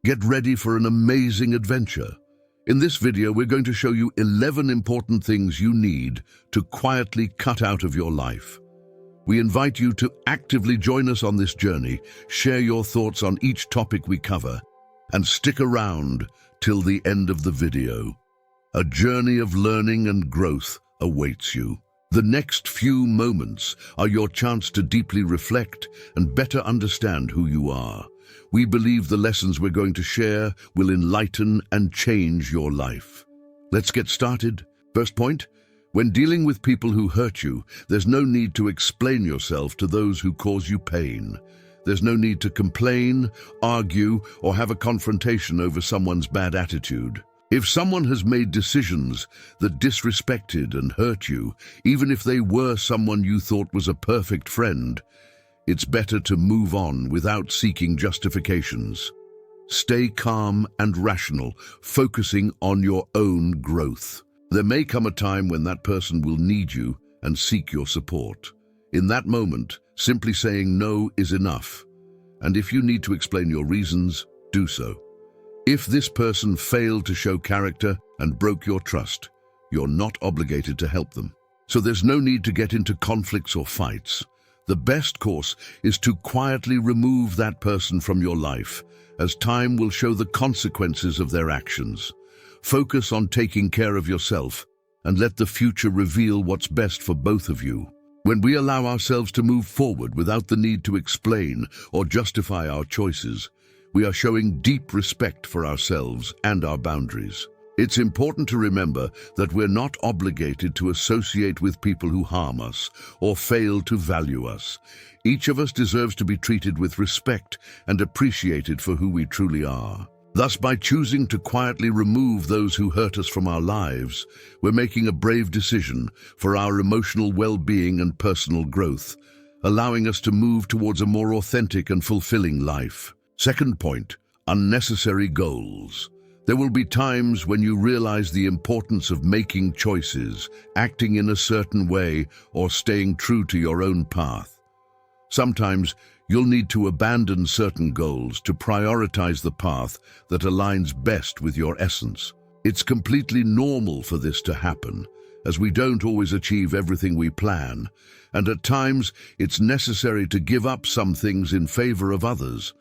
Get ready for an amazing adventure. In this video, we're going to show you 11 important things you need to quietly cut out of your life. We invite you to actively join us on this journey, share your thoughts on each topic we cover, and stick around till the end of the video. A journey of learning and growth awaits you. The next few moments are your chance to deeply reflect and better understand who you are. We believe the lessons we're going to share will enlighten and change your life. Let's get started. First point, when dealing with people who hurt you, there's no need to explain yourself to those who cause you pain. There's no need to complain, argue, or have a confrontation over someone's bad attitude. If someone has made decisions that disrespected and hurt you, even if they were someone you thought was a perfect friend, it's better to move on without seeking justifications. Stay calm and rational, focusing on your own growth. There may come a time when that person will need you and seek your support. In that moment, simply saying no is enough. And if you need to explain your reasons, do so. If this person failed to show character and broke your trust, you're not obligated to help them. So there's no need to get into conflicts or fights. The best course is to quietly remove that person from your life, as time will show the consequences of their actions. Focus on taking care of yourself and let the future reveal what's best for both of you. When we allow ourselves to move forward without the need to explain or justify our choices, we are showing deep respect for ourselves and our boundaries. It's important to remember that we're not obligated to associate with people who harm us or fail to value us. Each of us deserves to be treated with respect and appreciated for who we truly are. Thus, by choosing to quietly remove those who hurt us from our lives, we're making a brave decision for our emotional well-being and personal growth, allowing us to move towards a more authentic and fulfilling life. Second point, unnecessary goals. There will be times when you realize the importance of making choices, acting in a certain way, or staying true to your own path. Sometimes you'll need to abandon certain goals to prioritize the path that aligns best with your essence. It's completely normal for this to happen, as we don't always achieve everything we plan, and at times it's necessary to give up some things in favor of others.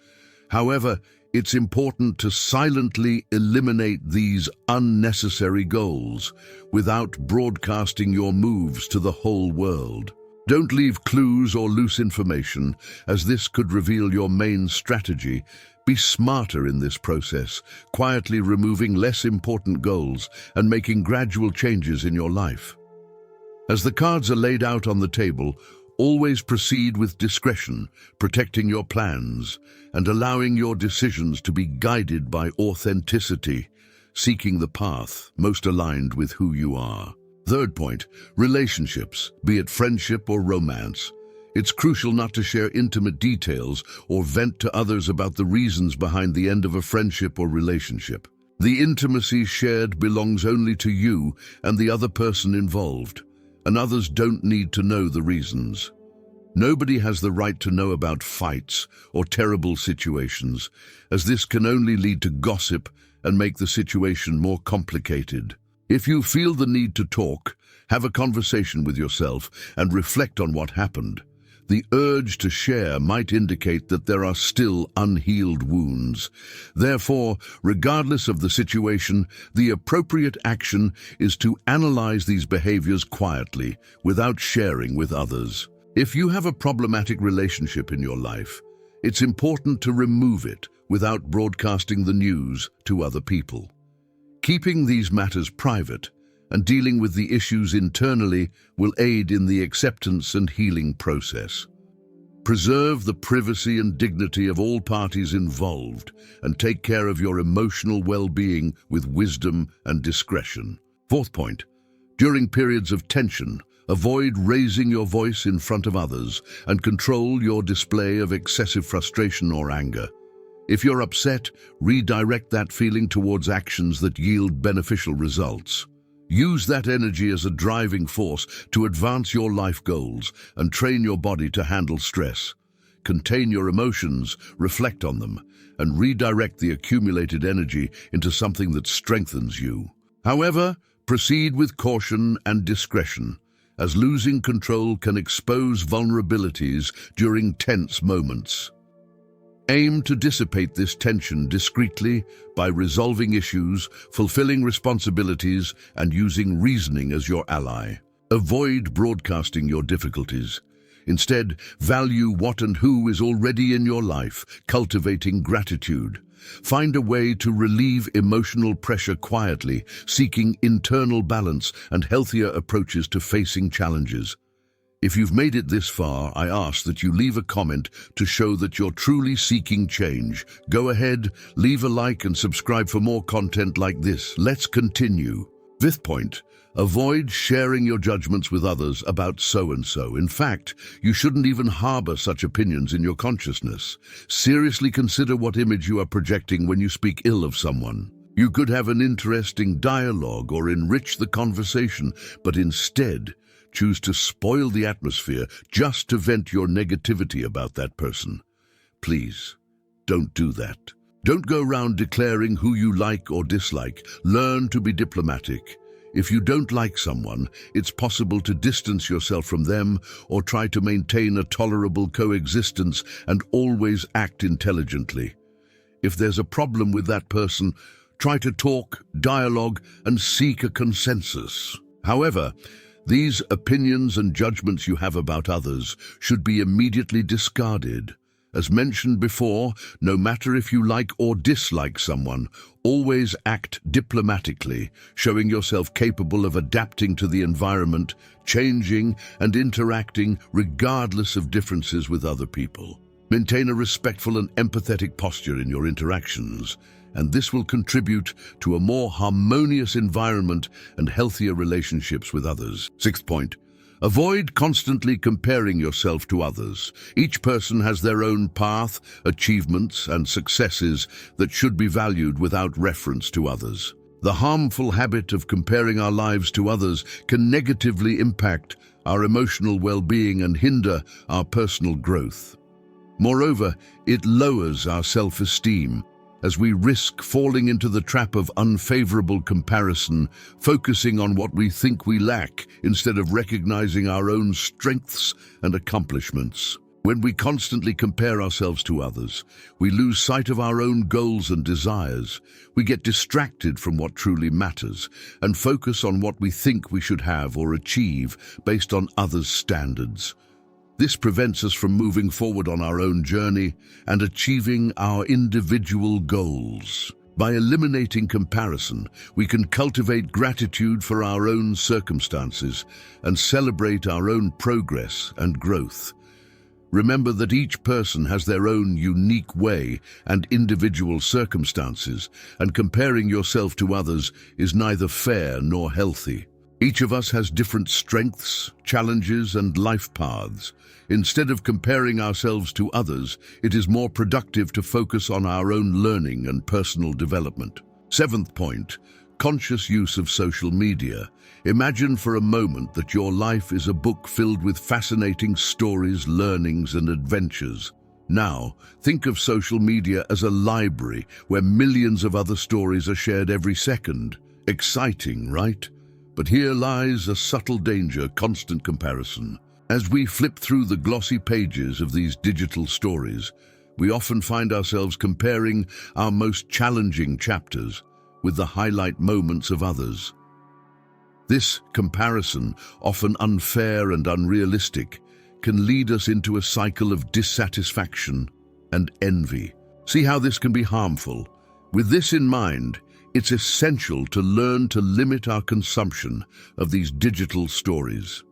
However, it's important to silently eliminate these unnecessary goals without broadcasting your moves to the whole world. Don't leave clues or loose information, as this could reveal your main strategy. Be smarter in this process, quietly removing less important goals and making gradual changes in your life. As the cards are laid out on the table, always proceed with discretion, protecting your plans and allowing your decisions to be guided by authenticity, seeking the path most aligned with who you are. Third point, relationships, be it friendship or romance. It's crucial not to share intimate details or vent to others about the reasons behind the end of a friendship or relationship. The intimacy shared belongs only to you and the other person involved, and others don't need to know the reasons. Nobody has the right to know about fights or terrible situations, as this can only lead to gossip and make the situation more complicated. If you feel the need to talk, have a conversation with yourself and reflect on what happened. The urge to share might indicate that there are still unhealed wounds. Therefore, regardless of the situation, the appropriate action is to analyze these behaviors quietly, without sharing with others. If you have a problematic relationship in your life, it's important to remove it without broadcasting the news to other people. Keeping these matters private and dealing with the issues internally will aid in the acceptance and healing process. Preserve the privacy and dignity of all parties involved and take care of your emotional well-being with wisdom and discretion. Fourth point, during periods of tension, avoid raising your voice in front of others and control your display of excessive frustration or anger. If you're upset, redirect that feeling towards actions that yield beneficial results. Use that energy as a driving force to advance your life goals and train your body to handle stress. contain your emotions, reflect on them, and redirect the accumulated energy into something that strengthens you. However, proceed with caution and discretion, as losing control can expose vulnerabilities during tense moments. Aim to dissipate this tension discreetly by resolving issues, fulfilling responsibilities, and using reasoning as your ally. Avoid broadcasting your difficulties. Instead, value what and who is already in your life, cultivating gratitude. Find a way to relieve emotional pressure quietly, seeking internal balance and healthier approaches to facing challenges. If you've made it this far, I ask that you leave a comment to show that you're truly seeking change. Go ahead, leave a like and subscribe for more content like this. Let's continue. Fifth point. Avoid sharing your judgments with others about so-and-so. In fact, you shouldn't even harbor such opinions in your consciousness. Seriously consider what image you are projecting when you speak ill of someone. You could have an interesting dialogue or enrich the conversation, but instead choose to spoil the atmosphere just to vent your negativity about that person. Please, don't do that. Don't go around declaring who you like or dislike. Learn to be diplomatic. If you don't like someone, it's possible to distance yourself from them or try to maintain a tolerable coexistence and always act intelligently. If there's a problem with that person, try to talk, dialogue, and seek a consensus. However, these opinions and judgments you have about others should be immediately discarded. As mentioned before, no matter if you like or dislike someone, always act diplomatically, showing yourself capable of adapting to the environment, changing and interacting regardless of differences with other people. Maintain a respectful and empathetic posture in your interactions, and this will contribute to a more harmonious environment and healthier relationships with others. Sixth point. Avoid constantly comparing yourself to others. Each person has their own path, achievements, and successes that should be valued without reference to others. The harmful habit of comparing our lives to others can negatively impact our emotional well-being and hinder our personal growth. Moreover, it lowers our self-esteem, as we risk falling into the trap of unfavorable comparison, focusing on what we think we lack instead of recognizing our own strengths and accomplishments. When we constantly compare ourselves to others, we lose sight of our own goals and desires. We get distracted from what truly matters and focus on what we think we should have or achieve based on others' standards. This prevents us from moving forward on our own journey and achieving our individual goals. By eliminating comparison, we can cultivate gratitude for our own circumstances and celebrate our own progress and growth. Remember that each person has their own unique way and individual circumstances, and comparing yourself to others is neither fair nor healthy. Each of us has different strengths, challenges, and life paths. Instead of comparing ourselves to others, it is more productive to focus on our own learning and personal development. Seventh point, conscious use of social media. Imagine for a moment that your life is a book filled with fascinating stories, learnings, and adventures. Now, think of social media as a library where millions of other stories are shared every second. Exciting, right? But here lies a subtle danger: constant comparison. As we flip through the glossy pages of these digital stories, we often find ourselves comparing our most challenging chapters with the highlight moments of others. This comparison, often unfair and unrealistic, can lead us into a cycle of dissatisfaction and envy. See how this can be harmful? With this in mind, it's essential to learn to limit our consumption of these digital stories.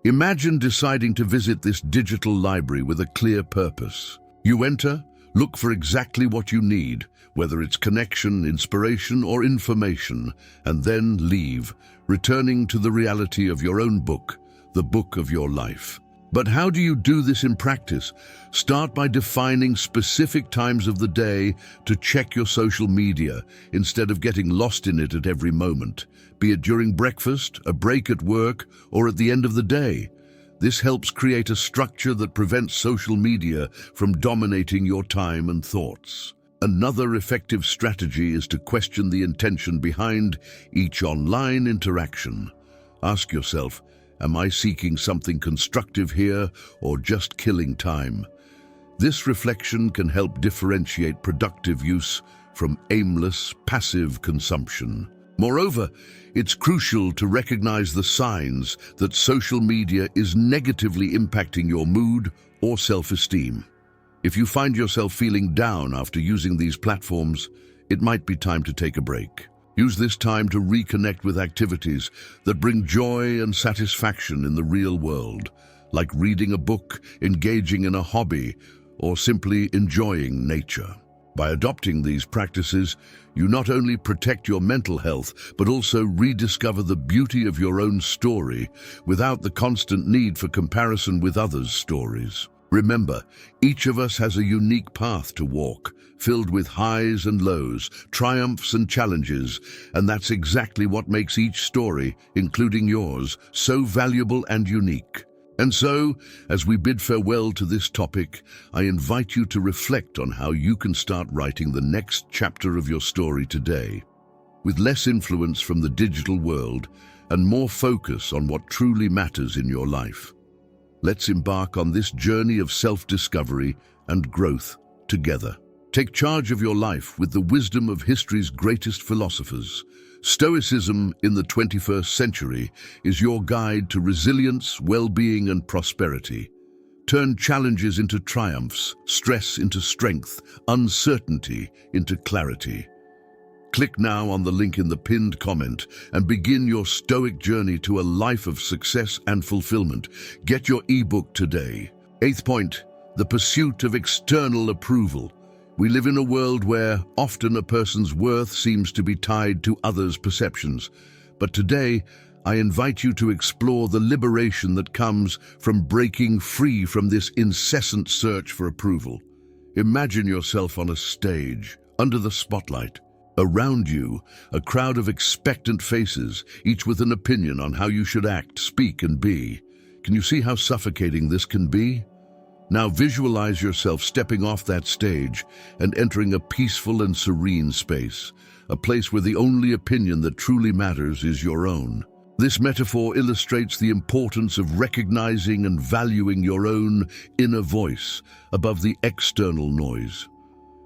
Imagine deciding to visit this digital library with a clear purpose. You enter, look for exactly what you need, whether it's connection, inspiration, or information, and then leave, returning to the reality of your own book, the book of your life. But how do you do this in practice? Start by defining specific times of the day to check your social media instead of getting lost in it at every moment, be it during breakfast, a break at work, or at the end of the day. This helps create a structure that prevents social media from dominating your time and thoughts. Another effective strategy is to question the intention behind each online interaction. Ask yourself, am I seeking something constructive here or just killing time? This reflection can help differentiate productive use from aimless, passive consumption. Moreover, it's crucial to recognize the signs that social media is negatively impacting your mood or self-esteem. If you find yourself feeling down after using these platforms, it might be time to take a break. Use this time to reconnect with activities that bring joy and satisfaction in the real world, like reading a book, engaging in a hobby, or simply enjoying nature. By adopting these practices, you not only protect your mental health, but also rediscover the beauty of your own story without the constant need for comparison with others' stories. Remember, each of us has a unique path to walk, filled with highs and lows, triumphs and challenges, and that's exactly what makes each story, including yours, so valuable and unique. And so, as we bid farewell to this topic, I invite you to reflect on how you can start writing the next chapter of your story today, with less influence from the digital world and more focus on what truly matters in your life. Let's embark on this journey of self-discovery and growth together. Take charge of your life with the wisdom of history's greatest philosophers. Stoicism in the 21st century is your guide to resilience, well-being, and prosperity. Turn challenges into triumphs, stress into strength, uncertainty into clarity. Click now on the link in the pinned comment and begin your Stoic journey to a life of success and fulfillment. Get your ebook today. 8th point, the pursuit of external approval. We live in a world where often a person's worth seems to be tied to others' perceptions. But today, I invite you to explore the liberation that comes from breaking free from this incessant search for approval. Imagine yourself on a stage, under the spotlight. Around you, a crowd of expectant faces, each with an opinion on how you should act, speak, and be. Can you see how suffocating this can be? Now visualize yourself stepping off that stage and entering a peaceful and serene space, a place where the only opinion that truly matters is your own. This metaphor illustrates the importance of recognizing and valuing your own inner voice above the external noise.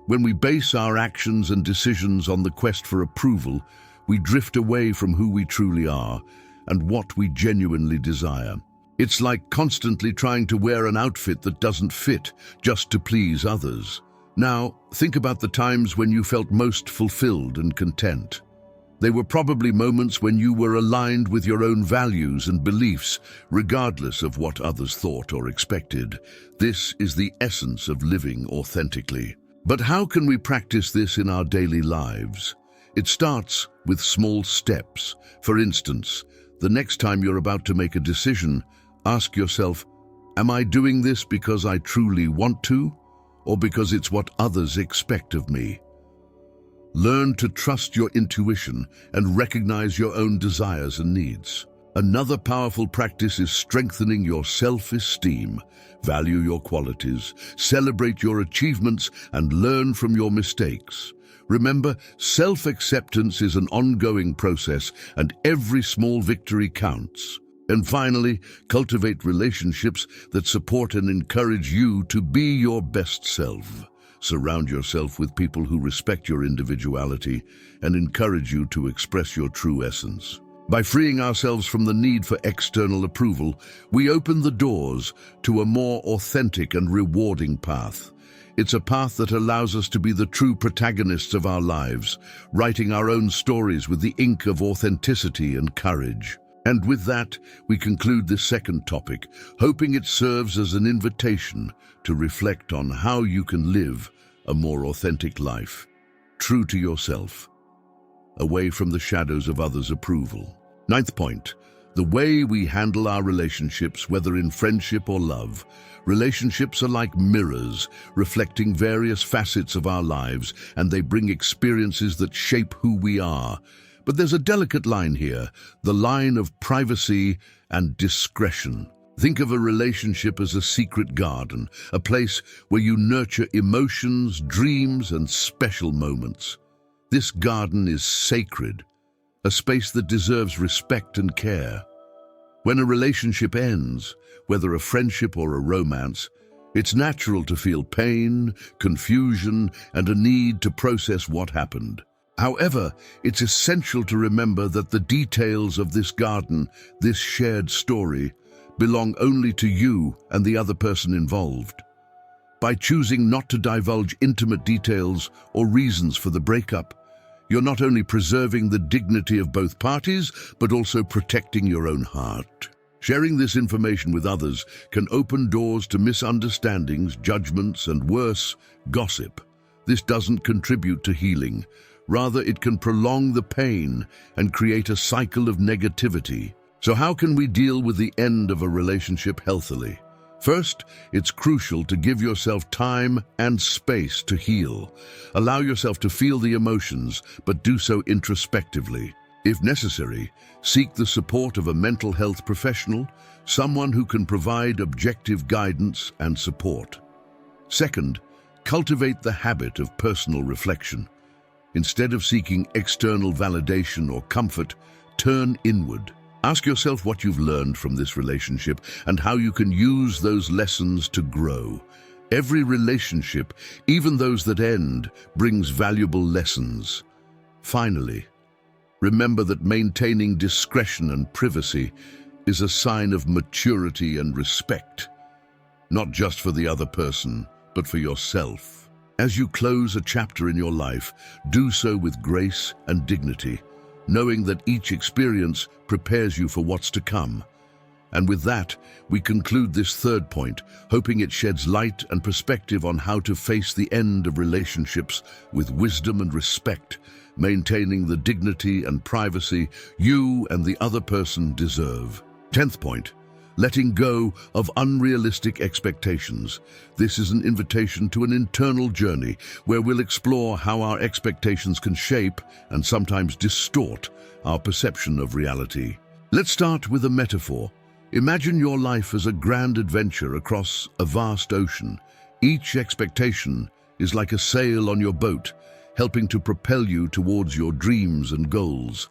When we base our actions and decisions on the quest for approval, we drift away from who we truly are and what we genuinely desire. It's like constantly trying to wear an outfit that doesn't fit just to please others. Now, think about the times when you felt most fulfilled and content. They were probably moments when you were aligned with your own values and beliefs, regardless of what others thought or expected. This is the essence of living authentically. But how can we practice this in our daily lives? It starts with small steps. For instance, the next time you're about to make a decision, ask yourself, am I doing this because I truly want to, or because it's what others expect of me? Learn to trust your intuition and recognize your own desires and needs. Another powerful practice is strengthening your self-esteem. Value your qualities, celebrate your achievements, and learn from your mistakes. Remember, self-acceptance is an ongoing process, and every small victory counts. And finally, cultivate relationships that support and encourage you to be your best self. Surround yourself with people who respect your individuality and encourage you to express your true essence. By freeing ourselves from the need for external approval, we open the doors to a more authentic and rewarding path. It's a path that allows us to be the true protagonists of our lives, writing our own stories with the ink of authenticity and courage. And with that, we conclude this second topic, hoping it serves as an invitation to reflect on how you can live a more authentic life, true to yourself, away from the shadows of others' approval. 9th point, the way we handle our relationships, whether in friendship or love. Relationships are like mirrors, reflecting various facets of our lives, and they bring experiences that shape who we are. But there's a delicate line here, the line of privacy and discretion. Think of a relationship as a secret garden, a place where you nurture emotions, dreams, and special moments. This garden is sacred, a space that deserves respect and care. When a relationship ends, whether a friendship or a romance, it's natural to feel pain, confusion, and a need to process what happened. However, it's essential to remember that the details of this garden, this shared story, belong only to you and the other person involved. By choosing not to divulge intimate details or reasons for the breakup, you're not only preserving the dignity of both parties, but also protecting your own heart. Sharing this information with others can open doors to misunderstandings, judgments, and worse, gossip. This doesn't contribute to healing. Rather, it can prolong the pain and create a cycle of negativity. So how can we deal with the end of a relationship healthily? First, it's crucial to give yourself time and space to heal. Allow yourself to feel the emotions, but do so introspectively. If necessary, seek the support of a mental health professional, someone who can provide objective guidance and support. Second, cultivate the habit of personal reflection. Instead of seeking external validation or comfort, turn inward. Ask yourself what you've learned from this relationship and how you can use those lessons to grow. Every relationship, even those that end, brings valuable lessons. Finally, remember that maintaining discretion and privacy is a sign of maturity and respect, not just for the other person, but for yourself. As you close a chapter in your life, do so with grace and dignity, knowing that each experience prepares you for what's to come. And with that, we conclude this third point, hoping it sheds light and perspective on how to face the end of relationships with wisdom and respect, maintaining the dignity and privacy you and the other person deserve. 10th point, letting go of unrealistic expectations. This is an invitation to an internal journey where we'll explore how our expectations can shape and sometimes distort our perception of reality. Let's start with a metaphor. Imagine your life as a grand adventure across a vast ocean. Each expectation is like a sail on your boat, helping to propel you towards your dreams and goals.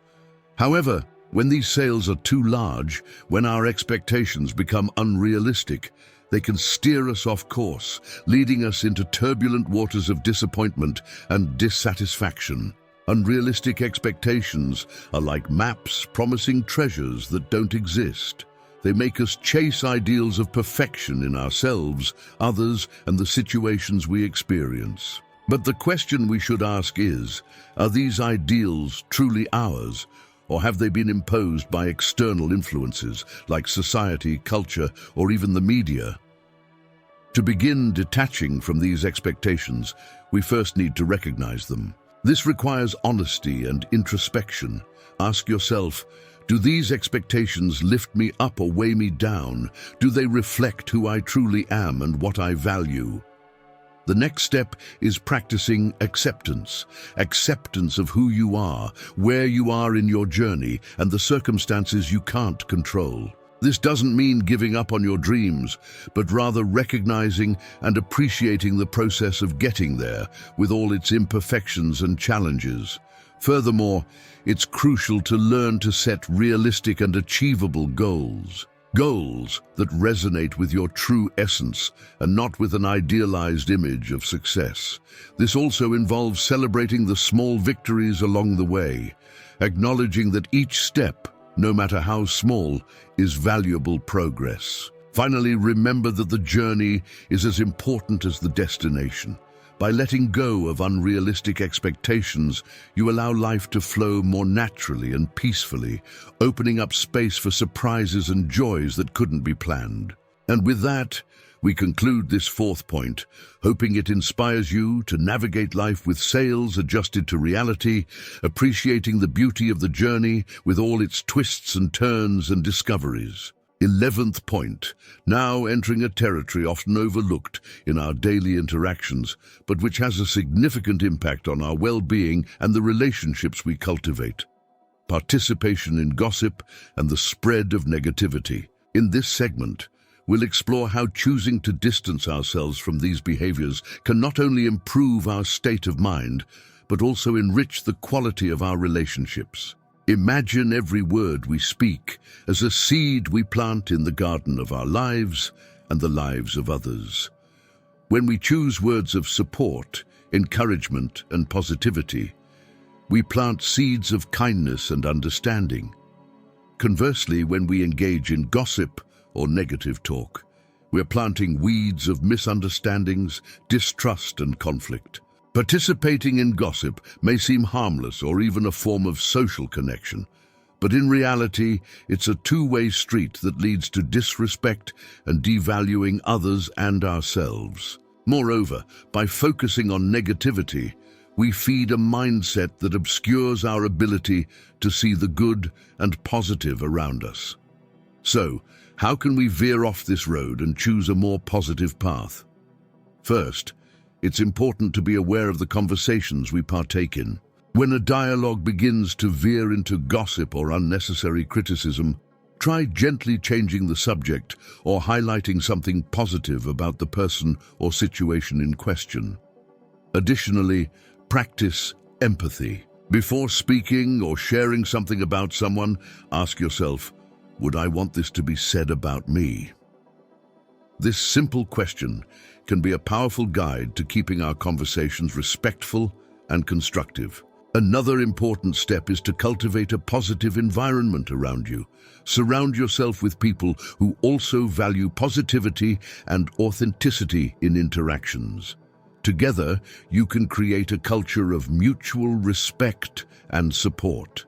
However, when these sails are too large, when our expectations become unrealistic, they can steer us off course, leading us into turbulent waters of disappointment and dissatisfaction. Unrealistic expectations are like maps promising treasures that don't exist. They make us chase ideals of perfection in ourselves, others, and the situations we experience. But the question we should ask is, are these ideals truly ours? Or have they been imposed by external influences like society, culture, or even the media? To begin detaching from these expectations, we first need to recognize them. This requires honesty and introspection. Ask yourself, do these expectations lift me up or weigh me down? Do they reflect who I truly am and what I value? The next step is practicing acceptance. Acceptance of who you are, where you are in your journey, and the circumstances you can't control. This doesn't mean giving up on your dreams, but rather recognizing and appreciating the process of getting there, with all its imperfections and challenges. Furthermore, it's crucial to learn to set realistic and achievable goals. Goals that resonate with your true essence and not with an idealized image of success. This also involves celebrating the small victories along the way, acknowledging that each step, no matter how small, is valuable progress. Finally, remember that the journey is as important as the destination. By letting go of unrealistic expectations, you allow life to flow more naturally and peacefully, opening up space for surprises and joys that couldn't be planned. And with that, we conclude this fourth point, hoping it inspires you to navigate life with sails adjusted to reality, appreciating the beauty of the journey with all its twists and turns and discoveries. 11th point, now entering a territory often overlooked in our daily interactions, but which has a significant impact on our well-being and the relationships we cultivate. Participation in gossip and the spread of negativity. In this segment, we'll explore how choosing to distance ourselves from these behaviors can not only improve our state of mind, but also enrich the quality of our relationships. Imagine every word we speak as a seed we plant in the garden of our lives and the lives of others. When we choose words of support, encouragement, and positivity, we plant seeds of kindness and understanding. Conversely, when we engage in gossip or negative talk, we're planting weeds of misunderstandings, distrust, and conflict. Participating in gossip may seem harmless or even a form of social connection, but in reality, it's a two-way street that leads to disrespect and devaluing others and ourselves. Moreover, by focusing on negativity, we feed a mindset that obscures our ability to see the good and positive around us. So, how can we veer off this road and choose a more positive path? First, it's important to be aware of the conversations we partake in. When a dialogue begins to veer into gossip or unnecessary criticism, try gently changing the subject or highlighting something positive about the person or situation in question. Additionally, practice empathy. Before speaking or sharing something about someone, ask yourself, would I want this to be said about me? This simple question can be a powerful guide to keeping our conversations respectful and constructive. Another important step is to cultivate a positive environment around you. Surround yourself with people who also value positivity and authenticity in interactions. Together, you can create a culture of mutual respect and support.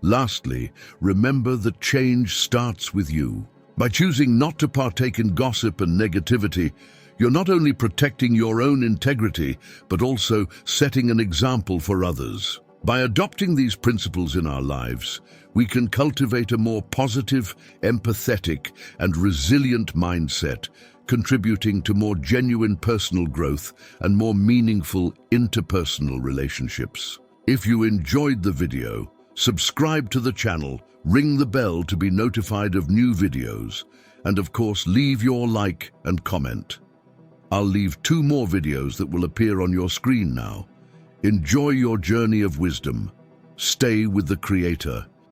Lastly, remember that change starts with you. By choosing not to partake in gossip and negativity, you're not only protecting your own integrity, but also setting an example for others. By adopting these principles in our lives, we can cultivate a more positive, empathetic, and resilient mindset, contributing to more genuine personal growth and more meaningful interpersonal relationships. If you enjoyed the video, subscribe to the channel, ring the bell to be notified of new videos, and of course leave your like and comment. I'll leave 2 more videos that will appear on your screen now. Enjoy your journey of wisdom. Stay with the Creator.